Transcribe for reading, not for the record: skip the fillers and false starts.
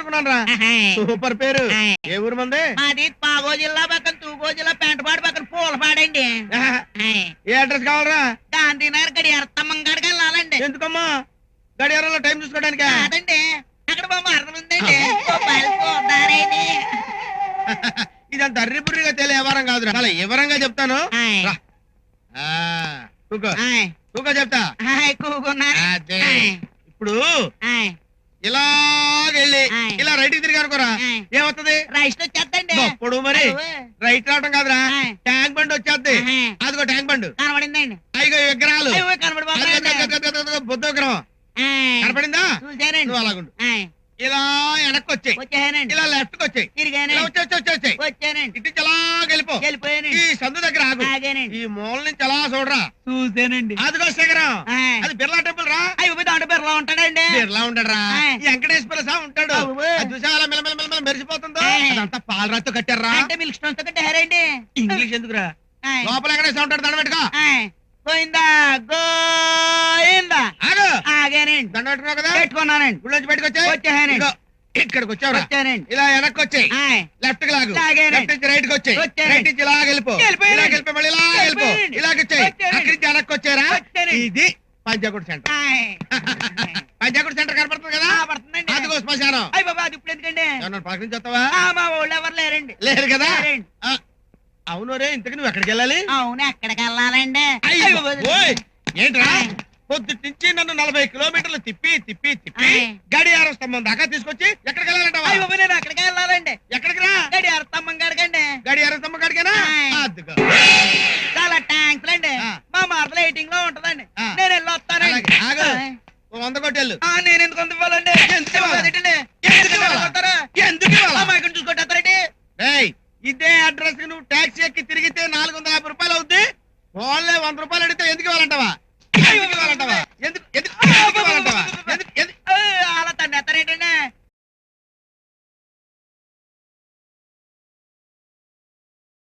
అనుకున్నాను రా. సూపర్ పేరు. ఏ ఊరు మంది? మాది పాగో జిల్లా పక్కన తూగో జిల్లా పెంటపాడు పక్కన పూలపాడండి. ఏ అడ్రస్ కావాలరా? గాంధీనగర్ గడియార స్తంభం కాడికి వెళ్ళాలండి. ఎందుకమ్మా? గడియారంలో టైం చూసుకోవడానికి కాదండి, అక్కడ మా మరణం ఉందండి. చూద్దారేని. ఇదంత అర్రిపుర్రిగా తేలే వ్యవహారం కాదురా. చాలా వివరంగా చెప్తాను. రా. కూకో కూకో చెప్తా. అదే. ఇప్పుడు ఇలాగెళ్ళి ఇలా రైట్ కి తిరిగి అనుకోరా, ఏమవుతుంది? రైట్ వచ్చేద్దండి. అప్పుడు మరి రైట్ రావటం కాదురా, ట్యాంక్ బండ్ వచ్చేద్ది. అదిగో ట్యాంక్ బండ్ కనబడిందండి. అయిగో విగ్రహాలు, కనబడి బుద్ధ విగ్రహం కనపడిందా? చూసానండి. నువ్వు అలాగుండు. ఇలా వెనక్కి వచ్చాయి, వచ్చానండి. ఇలా లెఫ్ట్ కి వచ్చాయి, తిరిగానండి. వచ్చాయి. వచ్చానండి. ఇటు నుంచి అలా వెళ్ళిపో. వెళ్ళిపోయానండి. ఈ సందు దగ్గర ఆగు. ఆగానండి. ఈ మూల నుంచి అలా చూడరా. చూసానండి. అదిగో శిఖరం, అది బిర్లా టెంపుల్ రా. అయ్యో దాంట్లో బిర్లా ఉంటాడండి. బిర్లా ఉంటాడు రా. ఈ వెంకటేశ్వర స్వామి ఉంటాడు. అది చూసా అలా మెల్లమెల్ల మెరిసిపోతుందో, అదంతా పాలరాతో కట్టారా. అంటే మిల్క్ స్టోన్ తో కట్టారండి. ఇంగ్లీష్ ఎందుకురా? లోపల వెంకటేశ్వర ఉంటాడు, దండ పెట్టుకో. పోయిందా గోయిందా. ఆగు. ఆగానండి. దండ పెట్టుకున్నావు కదా, పెట్టుకున్నానండి. గుళ్ళోంచి బయటకు వచ్చాయి. వచ్చానండి. ఇక్కడికి వచ్చావు. వచ్చానండి. ఇలా వెనక్కి వచ్చాయి, లెఫ్ట్ కి లాగు. లెఫ్ట్ నుంచి రైట్ కి వచ్చాయి, రైట్ నుంచి ఇలా వెళ్ళిపో. ఇలా వెళ్ళిపో, మళ్ళీ ఇలా వెళ్ళిపో. ఇలాగొచ్చాయి, అక్కడి నుంచి వెనక్కి వచ్చారా. ఇది పంచాకుడు సెంటర్. పంచాకుడు సెంటర్ కనపడుతుంది కదా. పడుతుందండి. అదిగో శ్మశానం. అయ్యి బాబా, అది ఇప్పుడు ఎందుకండి? ఏమన్నా పలకరించి వస్తావా? మా ఊళ్ళో ఎవరు లేరండి. లేరు కదా. లేరండి. అవును రే, ఇంతకు నువ్వు ఎక్కడికి వెళ్ళాలి? అవును, ఎక్కడికి వెళ్ళాలండి? ఏంట్రా, పొద్దుటి నుంచి నన్ను 40 కిలోమీటర్లు తిప్పి గడియారం స్తంభం దాకా తీసుకొచ్చి ఎక్కడికి వెళ్ళాలంటావా? నేను అక్కడికి వెళ్ళాలండి. ఎక్కడికి రా? గడియార స్తంభం కాడికండి. గడియారం స్తంభం కాడికేనా? అద్దుకో. చాలా థ్యాంక్స్ అండి. మా మార్పుల ఎయిటింగ్ లో ఉంటదండి. నేను వెళ్ళి వస్తానండి. ఆగు, 100 కొట్టేళ్ళు. నేను ఎందుకు అంత ఇవ్వాలండి? చూసుకుంటారండి. ఇదే అడ్రస్ కి నువ్వు టాక్సీ ఎక్కి తిరిగితే 450 రూపాయలు అవుద్ది. ఓన్లీ 100 రూపాయలు అడిగితే ఎందుకు ఇవ్వాలంటావా?